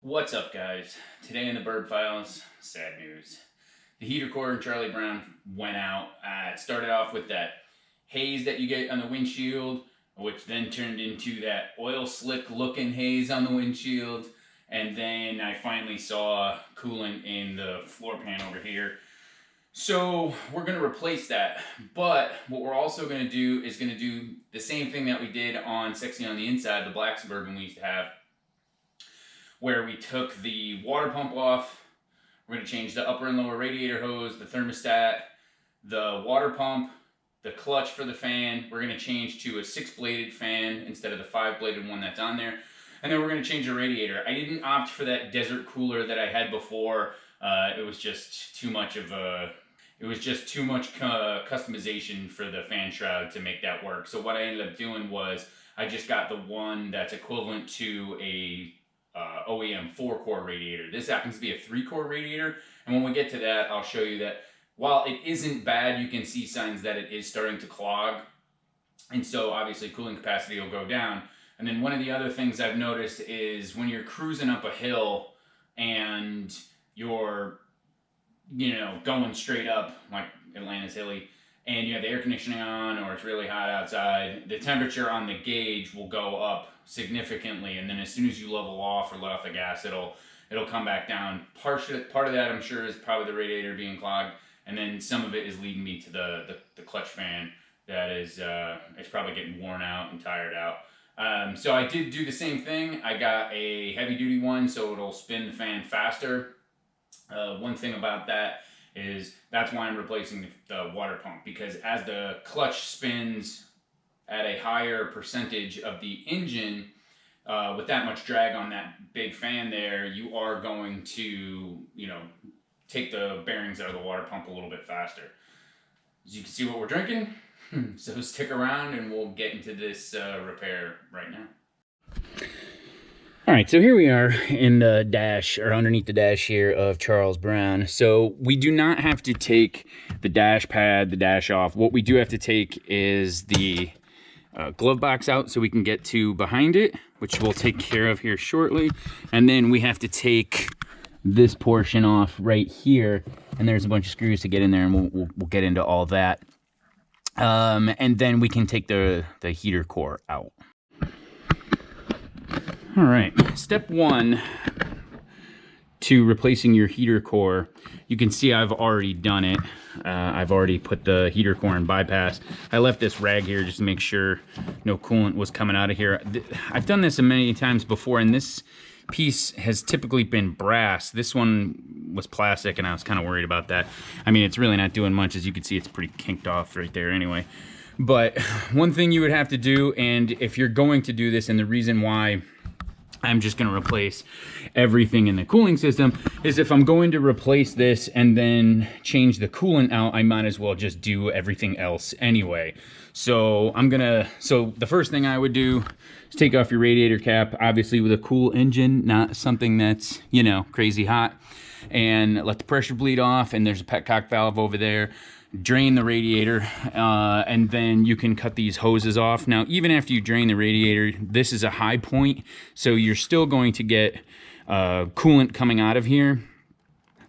What's up, guys? Today in the Burb Files, sad news. The heater core in Charlie Brown went out. It started off with that haze that you get on the windshield, which then turned into that oil slick looking haze on the windshield. And then I finally saw coolant in the floor pan over here. So we're going to replace that. But what we're also going to do is going to do the same thing that we did on Sexy on the Inside, the black Suburban we used to have, where we took the water pump off. We're going to change the upper and lower radiator hose, the thermostat, the water pump, the clutch for the fan. We're going to change to a 6-bladed fan instead of the 5-bladed one that's on there. And then we're going to change the radiator. I didn't opt for that desert cooler that I had before. It was just too much customization for the fan shroud to make that work. So what I ended up doing was I just got the one that's equivalent to a OEM 4-core radiator. This happens to be a 3-core radiator, and when we get to that, I'll show you that while it isn't bad, you can see signs that it is starting to clog, and so obviously cooling capacity will go down. And then one of the other things I've noticed is when you're cruising up a hill and you're, going straight up like Atlanta's hilly, and you have the air conditioning on or it's really hot outside, the temperature on the gauge will go up significantly, and then as soon as you level off or let off the gas, it'll come back down. Part of that, I'm sure, is probably the radiator being clogged, and then some of it is leading me to the clutch fan that is it's probably getting worn out and tired out. So I did do the same thing. I got a heavy duty one, so it'll spin the fan faster. One thing about that is that's why I'm replacing the water pump, because as the clutch spins at a higher percentage of the engine, with that much drag on that big fan there, you are going to, take the bearings out of the water pump a little bit faster. As you can see what we're drinking, so stick around and we'll get into this repair right now. All right, so here we are in the dash, or underneath the dash here of Charles Brown. So we do not have to take the dash pad, the dash off. What we do have to take is the glove box out so we can get to behind it, which we'll take care of here shortly. And then we have to take this portion off right here, and there's a bunch of screws to get in there, and we'll get into all that. And then we can take the heater core out. All right, step one to replacing your heater core. You can see I've already done it. I've already put the heater core in bypass. I left this rag here just to make sure no coolant was coming out of here. I've done this many times before, and this piece has typically been brass. This one was plastic, and I was kind of worried about that. I mean, it's really not doing much. As you can see, it's pretty kinked off right there anyway. But one thing you would have to do, and if you're going to do this, and the reason why I'm just going to replace everything in the cooling system is if I'm going to replace this and then change the coolant out, I might as well just do everything else anyway. So the first thing I would do is take off your radiator cap, obviously with a cool engine, not something that's, crazy hot, and let the pressure bleed off, and there's a petcock valve over there. Drain the radiator, and then you can cut these hoses off. Now, even after you drain the radiator, this is a high point, so you're still going to get coolant coming out of here.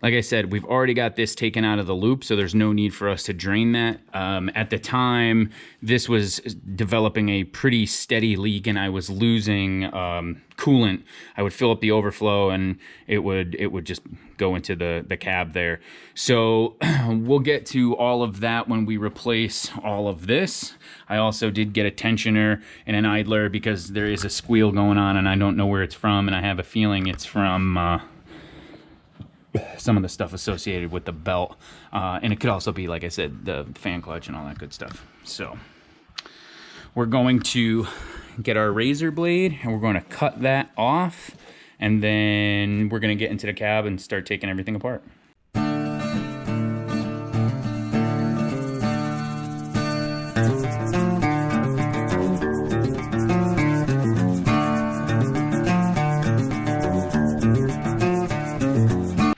Like I said, we've already got this taken out of the loop, so there's no need for us to drain that. At the time, this was developing a pretty steady leak, and I was losing coolant. I would fill up the overflow, and it would just go into the cab there. So we'll get to all of that when we replace all of this. I also did get a tensioner and an idler because there is a squeal going on, and I don't know where it's from, and I have a feeling it's from some of the stuff associated with the belt, and it could also be, like I said, the fan clutch and all that good stuff. So we're going to get our razor blade, and we're going to cut that off, and then we're going to get into the cab and start taking everything apart.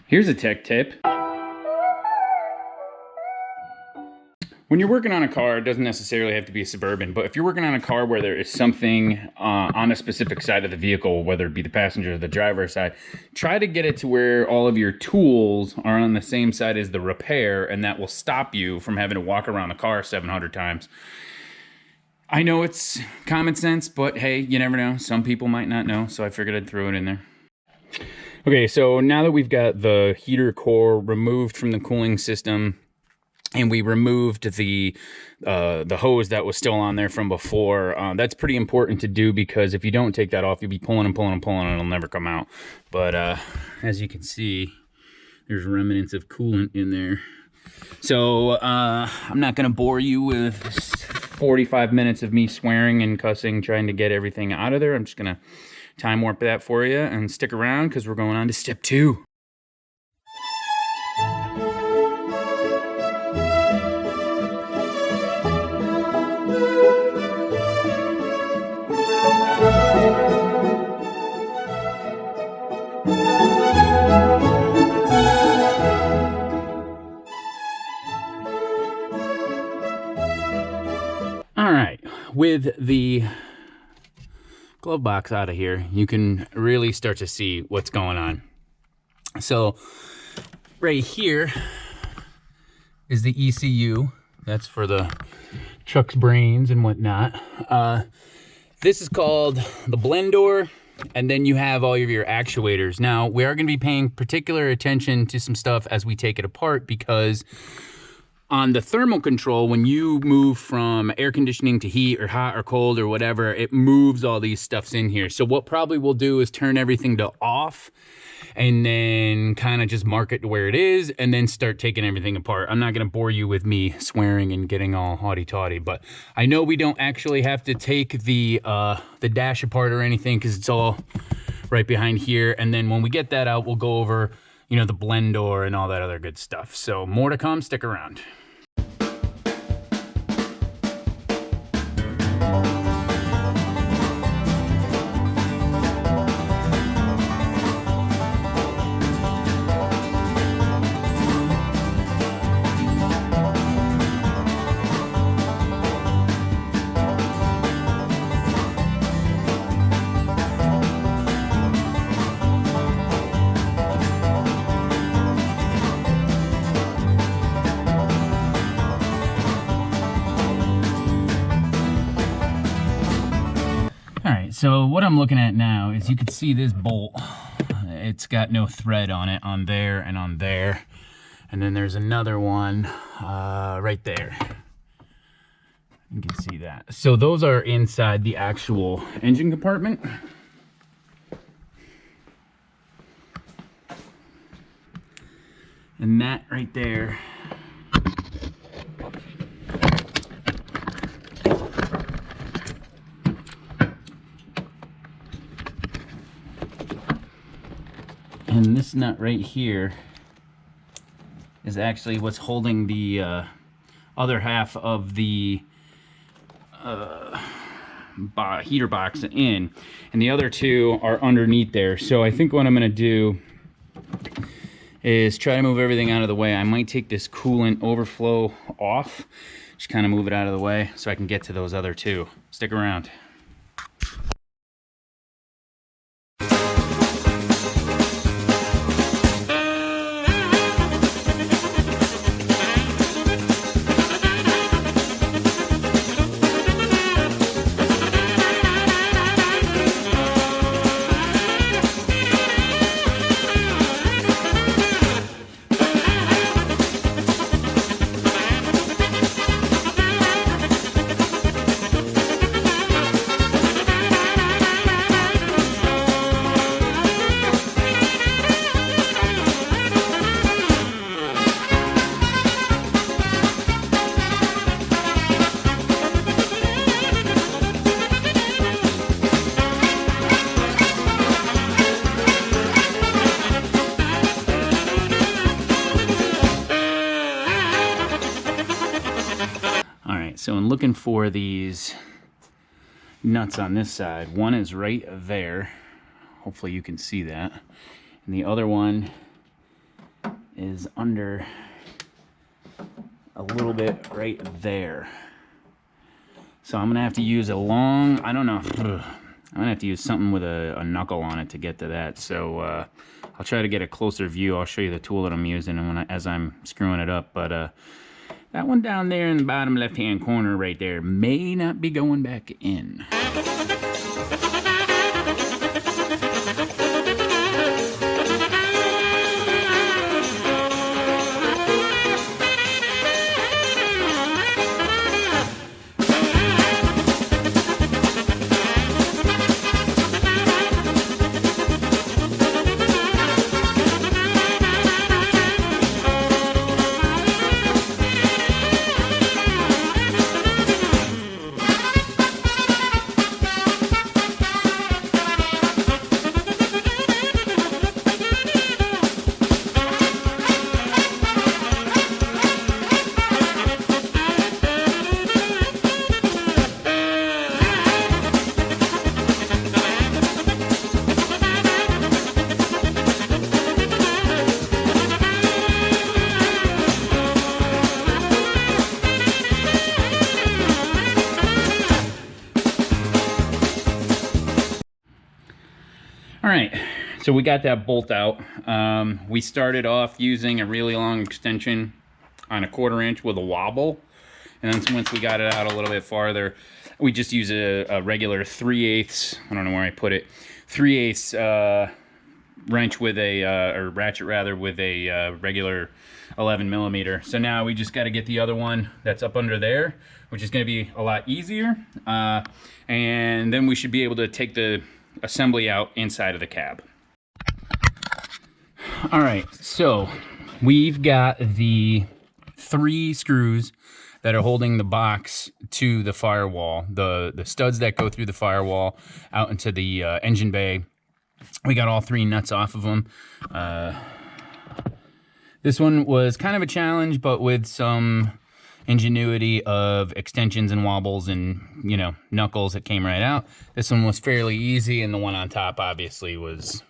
Here's a tech tip. When you're working on a car, it doesn't necessarily have to be a Suburban, but if you're working on a car where there is something on a specific side of the vehicle, whether it be the passenger or the driver's side, try to get it to where all of your tools are on the same side as the repair, and that will stop you from having to walk around the car 700 times. I know it's common sense, but hey, you never know. Some people might not know, so I figured I'd throw it in there. Okay, so now that we've got the heater core removed from the cooling system, and we removed the hose that was still on there from before. That's pretty important to do, because if you don't take that off, you'll be pulling and pulling and pulling, and it'll never come out. But as you can see, there's remnants of coolant in there. So I'm not going to bore you with 45 minutes of me swearing and cussing, trying to get everything out of there. I'm just going to time warp that for you, and stick around because we're going on to step 2. All right, with the glove box out of here, you can really start to see what's going on. So right here is the ECU. That's for the truck's brains and whatnot. This is called the blend door, and then you have all of your actuators. Now, we are going to be paying particular attention to some stuff as we take it apart, because on the thermal control, when you move from air conditioning to heat or hot or cold or whatever, it moves all these stuffs in here. So what probably we'll do is turn everything to off, and then kind of just mark it to where it is, and then start taking everything apart. I'm not going to bore you with me swearing and getting all haughty-taughty, but I know we don't actually have to take the dash apart or anything, because it's all right behind here. And then when we get that out, we'll go over, you know, the blend door and all that other good stuff. So more to come, stick around. So what I'm looking at now is, you can see this bolt, it's got no thread on it, on there and on there. And then there's another one right there. You can see that. So those are inside the actual engine compartment. And that right there and this nut right here is actually what's holding the other half of the heater box in, and the other two are underneath there. So I think what I'm going to do is try to move everything out of the way. I might take this coolant overflow off, just kind of move it out of the way so I can get to those other two. Stick around. So in looking for these nuts on this side, one is right there. Hopefully you can see that. And the other one is under a little bit right there. So I'm gonna have to use a long, I don't know, I'm gonna have to use something with a knuckle on it to get to that. So I'll try to get a closer view. I'll show you the tool that I'm using and as I'm screwing it up. But that one down there in the bottom left-hand corner right there may not be going back in. All right, so we got that bolt out. We started off using a really long extension on a 1/4 inch with a wobble. And then once we got it out a little bit farther, we just use a regular 3/8, I don't know where I put it, 3/8 wrench with a, or ratchet rather, with a regular 11mm. So now we just got to get the other one that's up under there, which is going to be a lot easier. And then we should be able to take the assembly out inside of the cab. All right, so we've got the 3 screws that are holding the box to the firewall, the studs that go through the firewall out into the engine bay. We got all 3 nuts off of them. This one was kind of a challenge, but with some ingenuity of extensions and wobbles and, you know, knuckles, it came right out. This one was fairly easy, and the one on top obviously was,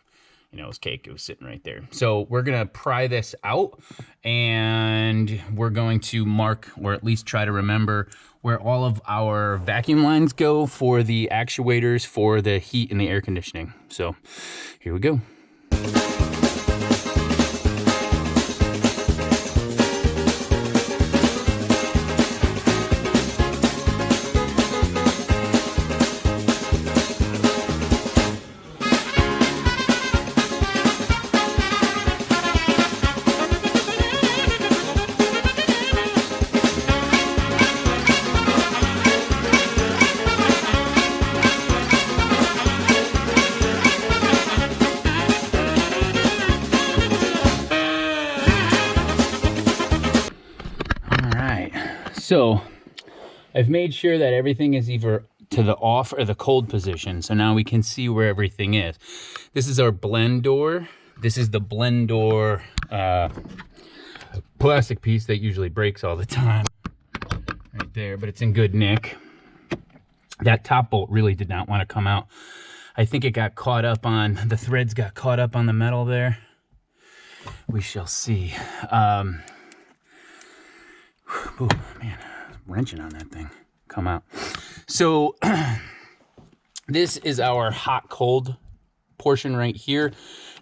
you know, it was cake. It was sitting right there. So we're gonna pry this out, and we're going to mark, or at least try to remember, where all of our vacuum lines go for the actuators for the heat and the air conditioning. So here we go. So I've made sure that everything is either to the off or the cold position. So now we can see where everything is. This is our blend door. This is the blend door plastic piece that usually breaks all the time. Right there, but it's in good nick. That top bolt really did not want to come out. I think it got caught up on, the threads got caught up on the metal there. We shall see. Oh man, wrenching on that thing. Come out. So this is our hot cold portion right here.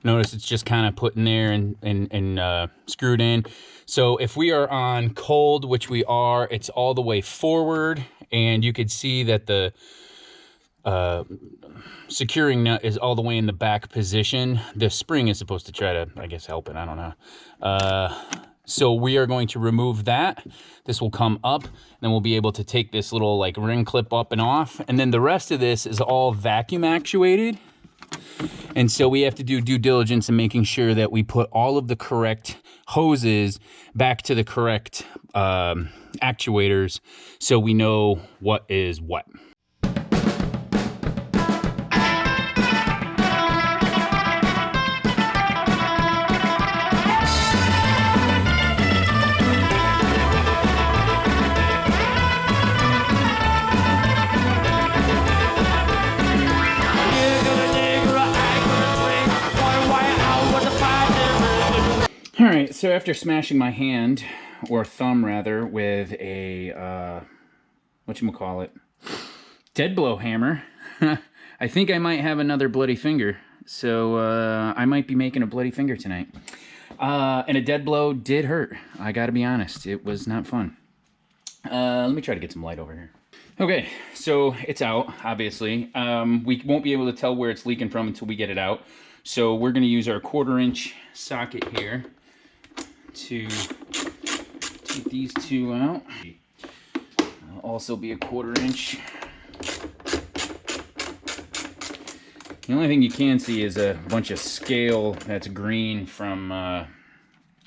Notice it's just kind of put in there and screwed in. So if we are on cold, which we are, it's all the way forward, and you could see that the securing nut is all the way in the back position. The spring is supposed to try to, I guess, help it. I don't know. So we are going to remove that. This will come up, then we'll be able to take this little like ring clip up and off. And then the rest of this is all vacuum actuated. And so we have to do due diligence in making sure that we put all of the correct hoses back to the correct actuators so we know what is what. All right, so after smashing my hand or thumb rather, with a, whatchamacallit, dead blow hammer. I think I might have another bloody finger, so I might be making a bloody finger tonight. And a dead blow did hurt. I gotta be honest, it was not fun. Let me try to get some light over here. Okay, so it's out, obviously. We won't be able to tell where it's leaking from until we get it out. So we're gonna use our 1/4-inch socket here to take these two out. Also be a 1/4-inch. The only thing you can see is a bunch of scale that's green from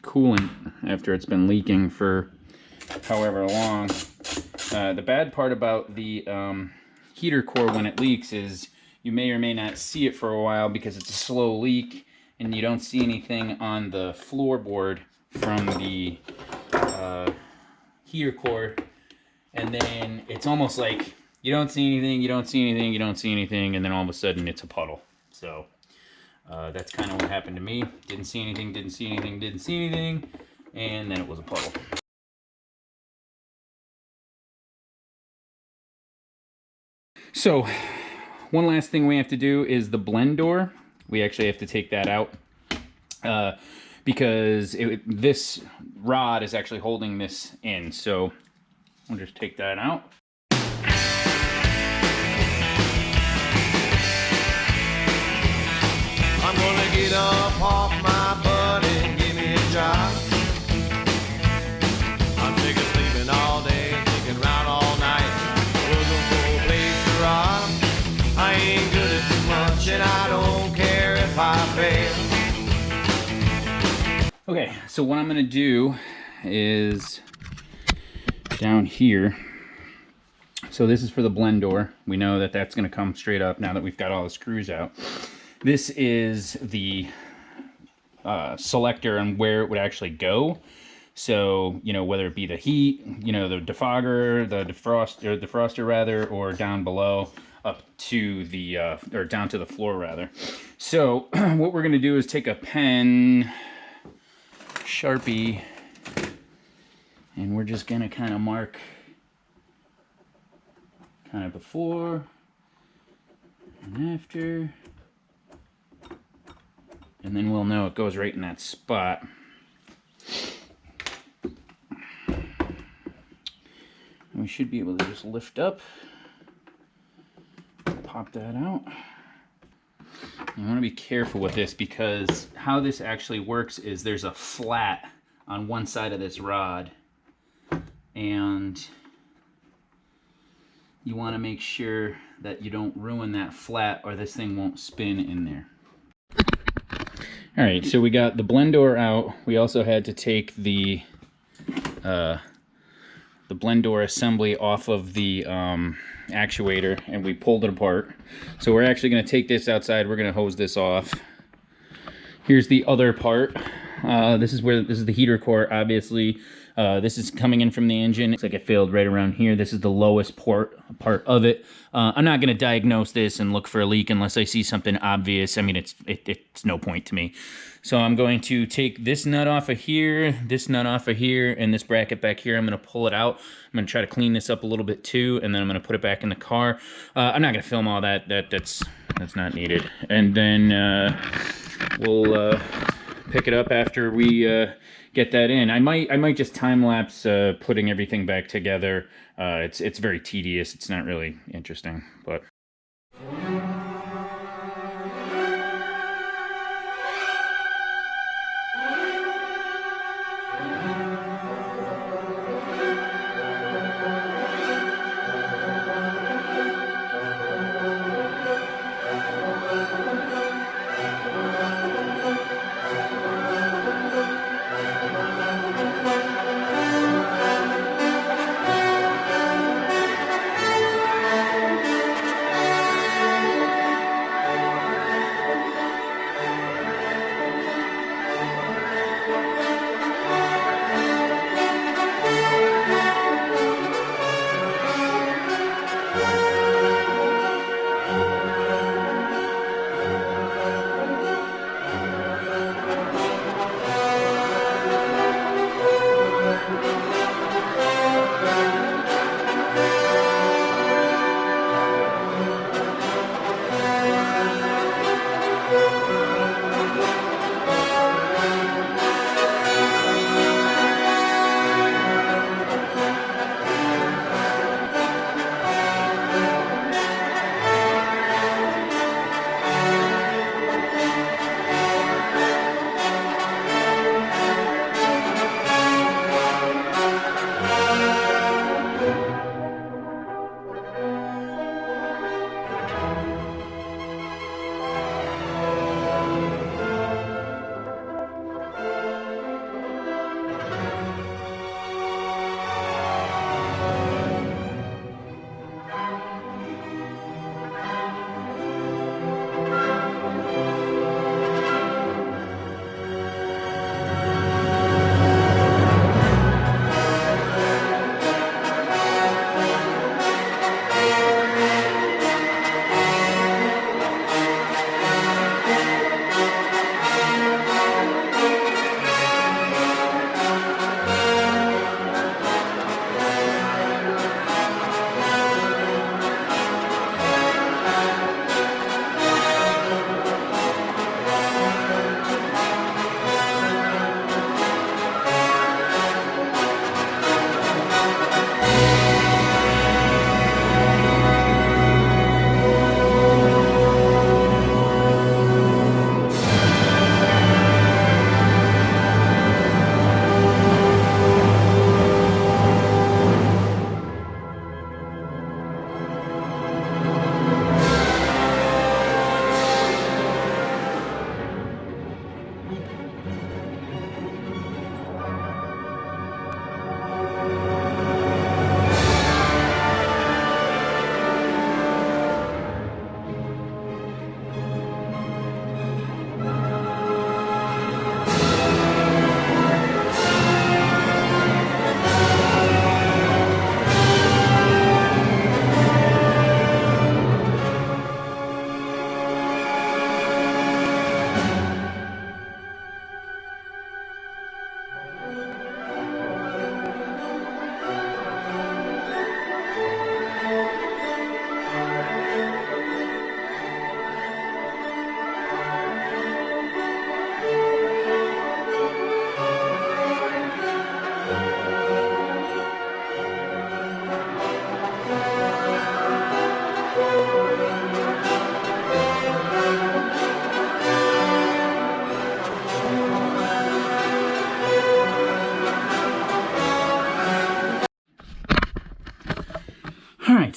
coolant after it's been leaking for however long. The bad part about the heater core when it leaks is you may or may not see it for a while because it's a slow leak and you don't see anything on the floorboard from the heater core, and then it's almost like you don't see anything, you don't see anything, you don't see anything, and then all of a sudden it's a puddle. So that's kind of what happened to me. Didn't see anything, didn't see anything, didn't see anything, and then it was a puddle. So one last thing we have to do is the blend door. We actually have to take that out because this rod is actually holding this in. So we'll just take that out. I'm gonna get up off my butt and give me a job. I'm sick of sleeping all day, sticking around all night, looking for a place to rob. I ain't good at too much and I don't care if I fail. Okay, so what I'm gonna do is down here. So this is for the blend door. We know that that's gonna come straight up now that we've got all the screws out. This is the selector on where it would actually go. So, you know, whether it be the heat, you know, the defogger, the defroster rather, or down below up to the, or down to the floor rather. So what we're gonna do is take a pen, Sharpie, and we're just gonna kind of mark kind of before and after. And then we'll know it goes right in that spot. And we should be able to just lift up, pop that out. You want to be careful with this because how this actually works is there's a flat on one side of this rod, and you want to make sure that you don't ruin that flat or this thing won't spin in there. All right, so we got the blend door out. We also had to take the blend door assembly off of the actuator, and we pulled it apart. So we're actually going to take this outside. We're going to hose this off. Here's the other part. This is the heater core, obviously. This is coming in from the engine. Looks like it failed right around here. This is the lowest part of it. I'm not going to diagnose this and look for a leak unless I see something obvious. I mean, it's no point to me. So I'm going to take this nut off of here, this nut off of here, and this bracket back here. I'm going to pull it out. I'm going to try to clean this up a little bit too, and then I'm going to put it back in the car. I'm not going to film all that. That's not needed. And then we'll pick it up after we get that in. I might just time lapse putting everything back together. It's very tedious. It's not really interesting, but.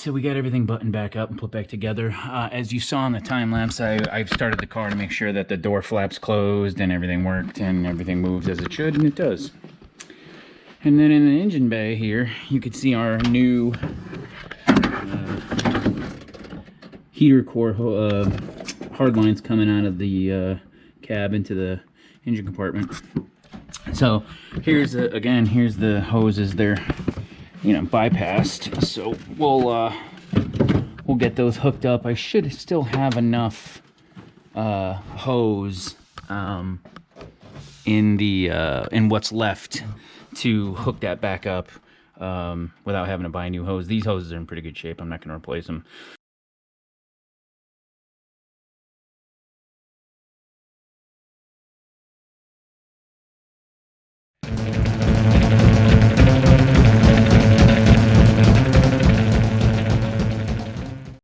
so we got everything buttoned back up and put back together. As you saw in the time lapse, I've started the car to make sure that the door flaps closed and everything worked and everything moves as it should, and it does. And then in the engine bay here, you can see our new heater core hard lines coming out of the cab into the engine compartment. So here's again, here's the hoses. They're, you know, bypassed. So we'll get those hooked up. I should still have enough hose in what's left to hook that back up without having to buy a new hose. These hoses are in pretty good shape. I'm not going to replace them.